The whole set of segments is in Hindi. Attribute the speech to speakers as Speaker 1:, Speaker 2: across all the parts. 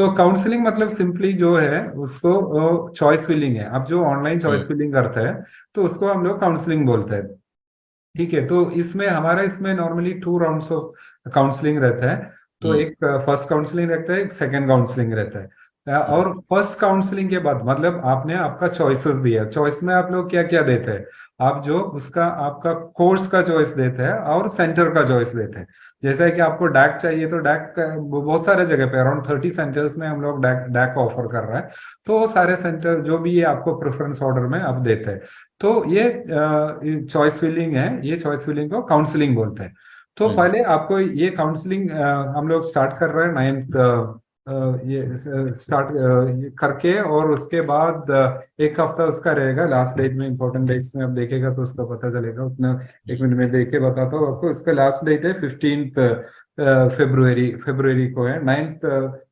Speaker 1: तो काउंसलिंग मतलब सिंपली जो है उसको चॉइस फिलिंग है। आप जो ऑनलाइन
Speaker 2: हम्म।
Speaker 1: चॉइस फिलिंग करते हैं तो उसको हम लोग काउंसलिंग बोलते हैं। ठीक है, तो इसमें नॉर्मली 2 राउंड्स ऑफ काउंसलिंग रहता है। तो
Speaker 2: हम्म।
Speaker 1: एक फर्स्ट काउंसलिंग रहता है, एक सेकंड काउंसलिंग रहता है।
Speaker 2: हम्म।
Speaker 1: और फर्स्ट काउंसलिंग के बाद मतलब आपने आपका चॉइसेस दिया, चॉइस में आप लोग क्या क्या देते हैं, आप जो उसका आपका कोर्स का चॉइस देते हैं और सेंटर का चॉइस देते हैं। जैसा है कि आपको डैक चाहिए तो डैक बहुत सारे जगह पे अराउंड 30 सेंटर्स में हम लोग डैक डैक ऑफर कर रहा है। तो वो सारे सेंटर जो भी ये आपको प्रेफरेंस ऑर्डर में आप देते हैं। तो ये चॉइस फिलिंग है, ये चॉइस फिलिंग को काउंसलिंग बोलते हैं। तो
Speaker 2: हम्म।
Speaker 1: पहले आपको ये काउंसलिंग हम लोग स्टार्ट कर रहे हैं 9th, ये स्टार्ट करके, और उसके बाद एक हफ्ता उसका रहेगा। लास्ट डेट में इंपॉर्टेंट डेट्स में आप देखेगा तो उसका पता चलेगा उतना। एक मिनट में देख के बताता हूँ आपको। इसका लास्ट डेट है 15 फरवरी को है। 9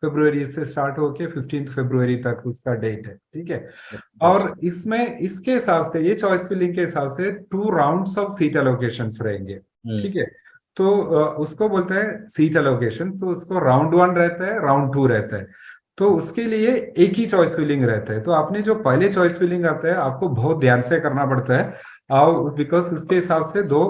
Speaker 1: फरवरी से स्टार्ट होके 15 फरवरी तक उसका डेट है। ठीक है।
Speaker 2: अच्छा।
Speaker 1: और इसमें इसके हिसाब से ये चॉइस फिलिंग के हिसाब से 2 राउंड्स ऑफ सीट एलोकेशंस रहेंगे।
Speaker 2: हम्म।
Speaker 1: ठीक है। तो उसको बोलते हैं सीट एलोकेशन। तो उसको राउंड 1 रहता है, राउंड 2 रहता है। तो उसके लिए एक ही चॉइस फिलिंग रहता है। तो आपने जो पहले चॉइस फिलिंग आता है आपको बहुत ध्यान से करना पड़ता है, और बिकॉज उसके हिसाब से 2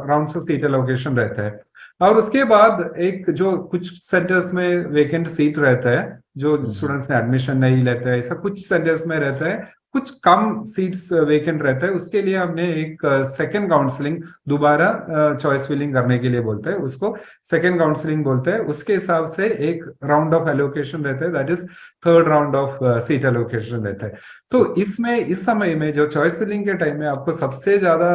Speaker 1: राउंड्स ऑफ सीट एलोकेशन रहता है। और उसके बाद एक जो कुछ सेंटर्स में वेकेंट सीट रहता है, जो
Speaker 2: हम्म।
Speaker 1: स्टूडेंट्स ने एडमिशन नहीं लेते हैं, ऐसा कुछ सेंटर्स में रहता है। कुछ कम सीट्स वेकेंट रहता है, उसके लिए हमने एक सेकंड काउंसलिंग दोबारा चॉइस फिलिंग करने के लिए बोलते हैं, उसको सेकंड काउंसलिंग बोलते हैं। उसके हिसाब से एक राउंड ऑफ एलोकेशन रहता है, that is 3rd round of seat allocation रहता है। तो इसमें इस समय में जो चॉइस फिलिंग के टाइम में आपको सबसे ज्यादा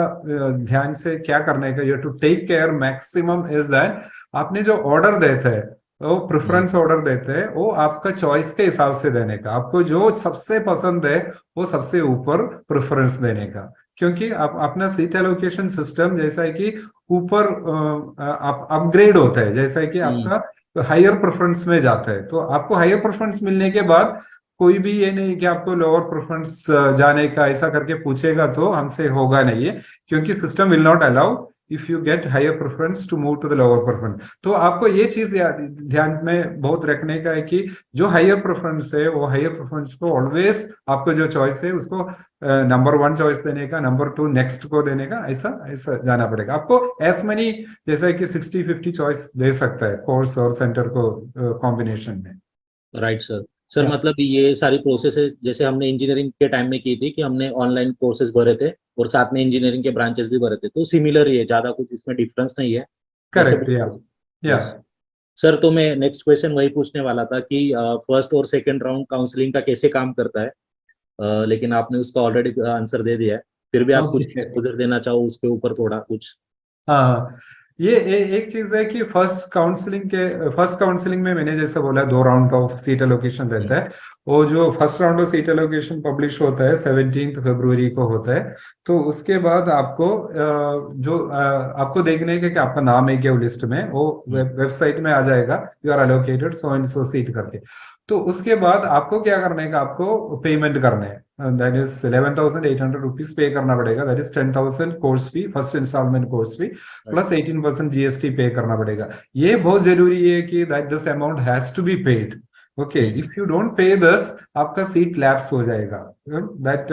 Speaker 1: ध्यान से क्या करने का, you to take care maximum is that आपने जो ऑर्डर देते हैं, वो
Speaker 2: हम्म।
Speaker 1: प्रेफरेंस ऑर्डर देते हैं, वो आपका चॉइस के हिसाब से देने का। आपको जो सबसे पसंद है वो सबसे ऊपर प्रेफरेंस देने का। क्योंकि आप अपना सीट एलोकेशन सिस्टम जैसा है कि ऊपर आप अपग्रेड होता है, जैसा है कि
Speaker 2: हम्म।
Speaker 1: आपका हायर प्रेफरेंस में जाता है। तो आपको हायर प्रेफरेंस मिलने के बाद कोई भी ये नहीं कि आपको लोअर प्रेफरेंस जाने का ऐसा करके पूछेगा, तो हमसे होगा नहीं है। क्योंकि system will not allow if you get higher preference to move to the lower preference. तो आपको ये चीज ध्यान में बहुत रखने का है कि जो हायर प्रेफरेंस है वो हायर प्रेफरेंस को ऑलवेज आपको जो चॉइस है उसको नंबर 1 चॉइस देने का, नंबर 2 नेक्स्ट को देने का, ऐसा ऐसा जाना पड़ेगा आपको। एस मनी जैसा है कि 60-50 चॉइस दे सकता है कोर्स और सेंटर को कॉम्बिनेशन में।
Speaker 2: Right sir. सर
Speaker 1: या
Speaker 2: मतलब ये सारी प्रोसेस है जैसे हमने इंजीनियरिंग के टाइम में की थी कि हमने ऑनलाइन कोर्सेज भरे थे और साथ में इंजीनियरिंग के ब्रांचेस भी भरे थे, तो सिमिलर ही है, ज्यादा कुछ इसमें डिफरेंस नहीं है जैसे।
Speaker 1: करेक्ट। या
Speaker 2: यस सर। तो मैं नेक्स्ट क्वेश्चन वही पूछने वाला था कि फर्स्ट और सेकंड राउंड काउंसलिंग का कैसे काम करता है, लेकिन आपने उसका ऑलरेडी आंसर दे दिया है। फिर भी आप कुछ
Speaker 1: ओके।
Speaker 2: एक्सपोजर देना चाहो उसके ऊपर थोड़ा कुछ।
Speaker 1: हाँ, एक चीज है कि फर्स्ट काउंसलिंग में मैंने जैसे बोला 2 राउंड ऑफ सीट एलोकेशन रहता
Speaker 2: हम्म।
Speaker 1: है। वो जो first round of seat allocation publish होता है 17 फरवरी को होता है। तो उसके बाद आपको आपको देखने का कि आपका नाम है क्या लिस्ट में, वो
Speaker 2: हम्म।
Speaker 1: वेबसाइट में आ जाएगा, you are allocated so and so seat करके। तो उसके बाद आपको क्या करने का, आपको पेमेंट करना है, दैट इज 11,800 रुपीज पे करना पड़ेगा। That is 10,000 course fee, first instalment course fee,
Speaker 2: right.
Speaker 1: Plus 18% GST पे करना पड़ेगा। ये बहुत जरूरी है कि that this amount has to be paid. Okay,
Speaker 2: hmm.
Speaker 1: If you don't pay this आपका सीट लैप्स हो जाएगा। That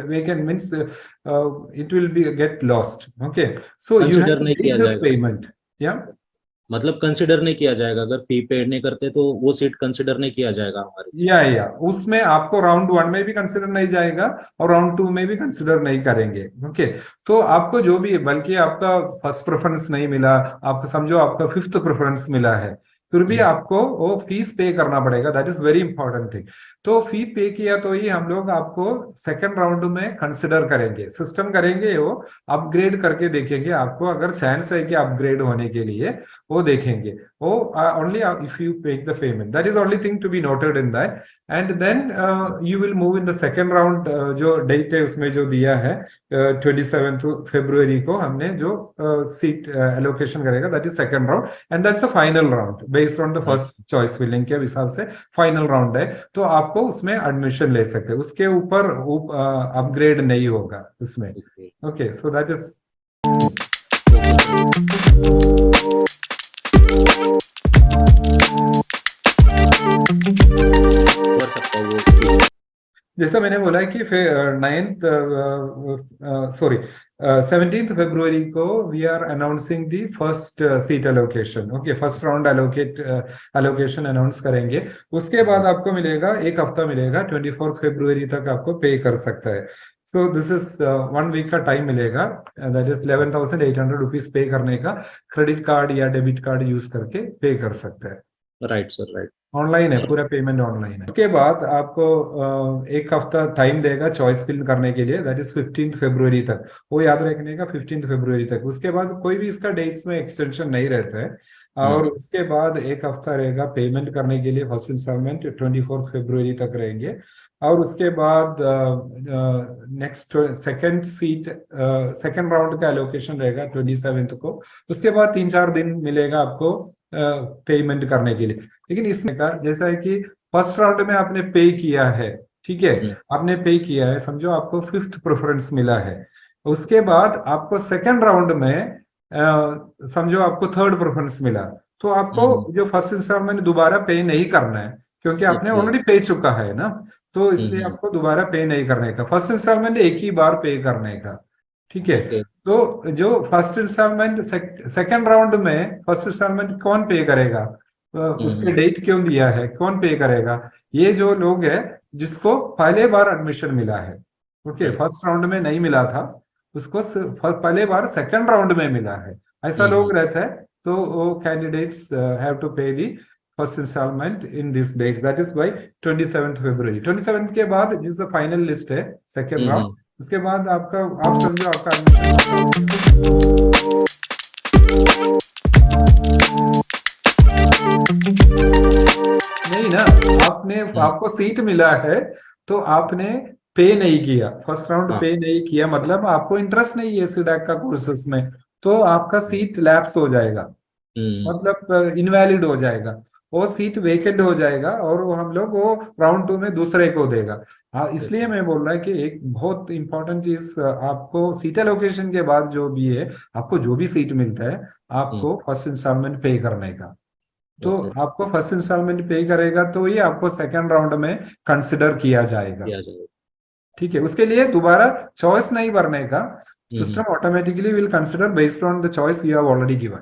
Speaker 1: way can means it will be get lost. Okay, so you have
Speaker 2: consider
Speaker 1: to
Speaker 2: नहीं
Speaker 1: मेक
Speaker 2: किया
Speaker 1: दिस
Speaker 2: जाएगा।
Speaker 1: पेमेंट। या
Speaker 2: मतलब कंसिडर नहीं किया जाएगा, अगर फी पेड नहीं करते तो वो सीट कंसिडर नहीं किया जाएगा हमारी।
Speaker 1: या उसमें आपको राउंड 1 में भी कंसिडर नहीं जाएगा और राउंड 2 में भी कंसिडर नहीं करेंगे। ओके, तो आपको जो भी, बल्कि आपका फर्स्ट प्रेफरेंस नहीं मिला, आप समझो आपका 5th प्रेफरेंस मिला है, फिर भी
Speaker 2: हम्म।
Speaker 1: आपको वो फीस पे करना पड़ेगा। That is very important thing. तो फी पे किया तो ही हम लोग आपको सेकंड राउंड में कंसिडर करेंगे, सिस्टम करेंगे, वो अपग्रेड करके देखेंगे आपको, अगर चांस है कि अपग्रेड होने के लिए वो देखेंगे। वो only if you pay the payment, that is only thing to be noted in that. And then you will move in the second round. जो डेट है उसमें जो दिया है 27 फरवरी को हमने जो सीट एलोकेशन करेगा, that is second round. And that's the final round based on the first choice filling के हिसाब से फाइनल राउंड है। तो आपको उसमें एडमिशन ले सकते हैं, उसके ऊपर अपग्रेड नहीं होगा उसमें।
Speaker 2: Okay.
Speaker 1: Okay, so that is
Speaker 2: okay sir.
Speaker 1: जैसा मैंने बोला है कि फिर 9th सॉरी 17th फरवरी को we are announcing the first seat allocation. Okay, first round allocation announce करेंगे। उसके बाद आपको मिलेगा, एक हफ्ता मिलेगा, 24 फरवरी तक आपको पे कर सकता है। सो दिस इज 1 वीक का टाइम मिलेगा, दैट इज 11,800 रुपीज पे करने का। क्रेडिट कार्ड या डेबिट कार्ड यूज करके पे कर सकते हैं।
Speaker 2: Right sir, right.
Speaker 1: ऑनलाइन है, पूरा पेमेंट ऑनलाइन है। उसके बाद आपको एक हफ्ता टाइम देगा चॉइस फिल करने के लिए, दैट इज 15 फरवरी तक। वो याद रखने का, 15 फरवरी तक। उसके बाद कोई भी इसका डेट्स में एक्सटेंशन नहीं रहता है। और उसके बाद एक हफ्ता रहेगा पेमेंट करने के लिए। फर्स्ट इंस्टॉलमेंट 24 फरवरी तक रहेंगे। और उसके बाद नेक्स्ट सेकंड राउंड का एलोकेशन रहेगा 27 को। उसके बाद 3-4 दिन मिलेगा आपको पेमेंट करने के लिए। लेकिन इसमें का जैसा है कि फर्स्ट राउंड में आपने पे किया है, ठीक है, आपने पे किया है, समझो आपको 5th प्रेफरेंस मिला है। उसके बाद आपको सेकंड राउंड में समझो आपको 3rd प्रेफरेंस मिला, तो आपको जो फर्स्ट इंस्टॉलमेंट दोबारा पे नहीं करना है, क्योंकि आपने ऑलरेडी पे चुका है ना। तो इसलिए आपको दोबारा पे नहीं करने का, फर्स्ट इंस्टॉलमेंट एक ही बार पे करने का, ठीक है। तो जो फर्स्ट इंस्टॉलमेंट सेकंड राउंड में फर्स्ट इंस्टॉलमेंट कौन पे करेगा, उसके डेट क्यों दिया है, कौन पे करेगा? ये जो लोग है जिसको पहले बार एडमिशन मिला है, ओके, फर्स्ट राउंड में नहीं मिला था, उसको पहले बार सेकंड राउंड में मिला है, ऐसा लोग रहता है। तो वो candidates have to pay the first instalment in this date, that is by 27 February. 27 के बाद जिस फाइनल लिस्ट है सेकंड राउंड, उसके बाद आपका, आप समझो आपका नहीं ना, आपको सीट मिला है तो आपने पे नहीं किया, फर्स्ट राउंड पे नहीं किया, मतलब आपको इंटरेस्ट नहीं है सीडैक का कोर्सेस में, तो आपका सीट लैप्स हो जाएगा, मतलब इनवैलिड हो जाएगा, वो सीट वेकेंट हो जाएगा, और वो हम लोग वो राउंड 2 में दूसरे को देगा। इसलिए मैं बोल रहा है कि एक बहुत इंपॉर्टेंट चीज, आपको सीट एलोकेशन के बाद जो भी है, आपको जो भी सीट मिलता है, आपको फर्स्ट इंस्टॉलमेंट पे करने का। तो आपको फर्स्ट इंस्टॉलमेंट पे करेगा तो ये आपको सेकंड राउंड में कंसिडर किया जाएगा, ठीक है। उसके लिए दोबारा चॉइस नहीं भरने का, system automatically will consider based on the choice you have already given.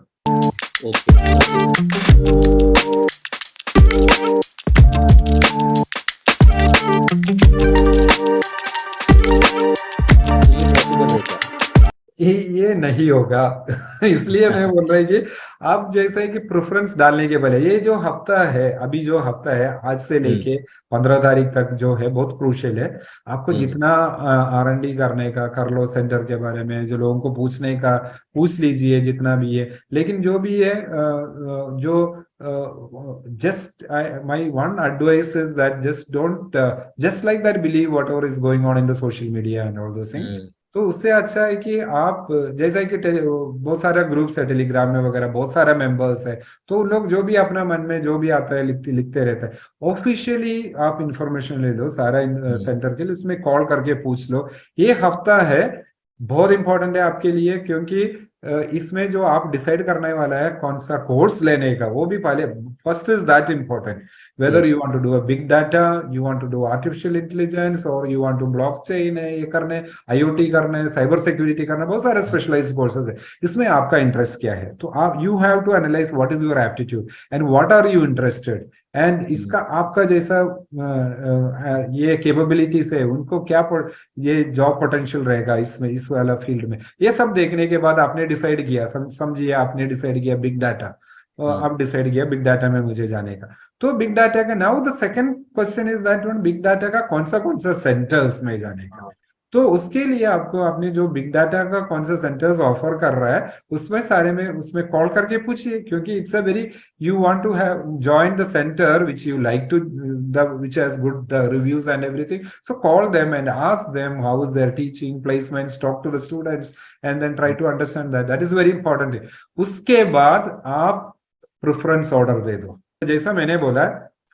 Speaker 1: ये नहीं होगा इसलिए मैं बोल रहा हूँ कि आप जैसे कि प्रेफरेंस डालने के पहले, ये जो हफ्ता है, अभी जो हफ्ता है आज से लेके 15 तारीख तक जो है, बहुत क्रूशियल है। आपको जितना R&D करने का कर लो, सेंटर के बारे में जो लोगों को पूछने का पूछ लीजिए, जितना भी है। लेकिन जो भी है, जो just my one advice is that just don't just like that believe whatever is going on in the social media and all those things। तो उससे अच्छा है कि आप, जैसा कि बहुत सारा ग्रुप्स है टेलीग्राम में वगैरह, बहुत सारा मेंबर्स है, तो लोग जो भी अपना मन में जो भी आता है लिखते रहता है। ऑफिशियली आप इंफॉर्मेशन ले लो सारा सेंटर के लिए, उसमें कॉल करके पूछ लो। ये हफ्ता है बहुत इंपॉर्टेंट है आपके लिए, क्योंकि इसमें जो आप डिसाइड करने वाला है कौन सा कोर्स लेने का, वो भी पहले first is that important, whether you want to do a big data, you want to do artificial intelligence, और यू वांट टू ब्लॉकचेन है, ये करने, IoT करने, साइबर सिक्योरिटी करना, बहुत सारे स्पेशलाइज्ड कोर्सेज है। इसमें आपका इंटरेस्ट क्या है, तो आप you have to analyse what is your aptitude and what are you interested, and इसका आपका जैसा ये कैपेबिलिटीज है, उनको क्या ये जॉब पोटेंशियल रहेगा इसमें, इस वाला फील्ड में। ये सब देखने के बाद आपने डिसाइड किया, समझिए आपने डिसाइड किया बिग डाटा, आप डिसाइड किया बिग डाटा में मुझे जाने का। तो बिग डाटा का now the second question is that big data का कौन सा सेंटर्स में जाने का। तो उसके लिए आपको अपने जो बिग डाटा का कौन सा सेंटर्स ऑफर कर रहा है, उसमें सारे में उसमें कॉल करके पूछिए, क्योंकि it's a very, you want to have join the centre which you like to, the which has good reviews and everything. So call them and ask them how is their teaching, placements, talk to the students and then try to understand that is very important. उसके बाद आप प्रेफरेंस ऑर्डर दे दो। जैसा मैंने बोला,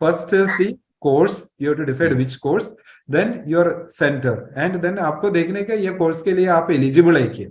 Speaker 1: first is the course, you have to decide which course, then your centre, and then आपको देखने का ये कोर्स के लिए आप एलिजिबल है क्या,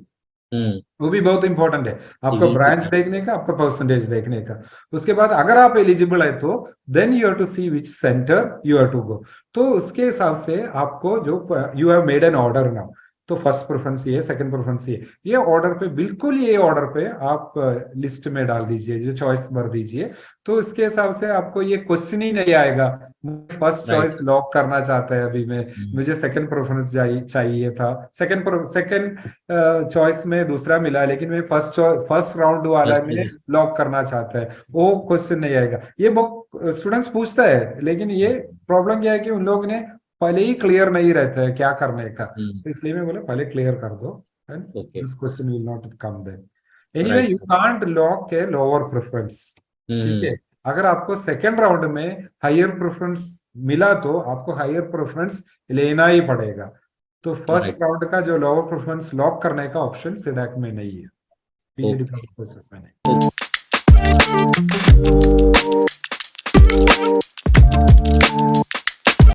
Speaker 2: हम्म।
Speaker 1: वो भी बहुत इंपॉर्टेंट है, आपका
Speaker 2: ठीक
Speaker 1: ब्रांच
Speaker 2: है।
Speaker 1: देखने का, आपका परसेंटेज देखने का। उसके बाद अगर आप एलिजिबल है तो then you have to see which centre you have to go. तो उसके हिसाब से आपको जो you have made an order now, तो फर्स्ट प्रेफरेंस ये, सेकंड प्रेफरेंस ये ऑर्डर पे, बिल्कुल ये ऑर्डर पे आप लिस्ट में डाल दीजिए, जो चॉइस भर दीजिए। तो इसके हिसाब से आपको ये क्वेश्चन ही नहीं आएगा फर्स्ट
Speaker 2: राइट।
Speaker 1: चॉइस लॉक करना चाहता है अभी मैं, मुझे सेकंड प्रेफरेंस चाहिए था, सेकंड चॉइस में दूसरा मिला है, लेकिन मैं फर्स्ट राउंड वाला
Speaker 2: फर्स्ट
Speaker 1: में
Speaker 2: में।
Speaker 1: लॉक करना चाहता है, वो क्वेश्चन नहीं आएगा। ये बहुत स्टूडेंट्स पूछता है, लेकिन ये प्रॉब्लम क्या है कि उन लोगों ने पहले ही क्लियर नहीं रहता है क्या करने का। तो इसलिए मैं बोला पहले क्लियर कर दो, and
Speaker 2: okay.
Speaker 1: This question will not come then. Anyway
Speaker 2: right.
Speaker 1: You can't lock a lower preference, ठीक है।
Speaker 2: हम्म।
Speaker 1: अगर आपको सेकेंड राउंड में हायर प्रेफरेंस मिला तो आपको हायर प्रेफरेंस लेना ही पड़ेगा। तो फर्स्ट
Speaker 2: राइट।
Speaker 1: राउंड का जो लोअर प्रेफरेंस लॉक करने का ऑप्शन सीडैक में नहीं है, पीजीडी
Speaker 2: ओके।
Speaker 1: प्रोसेस में नहीं।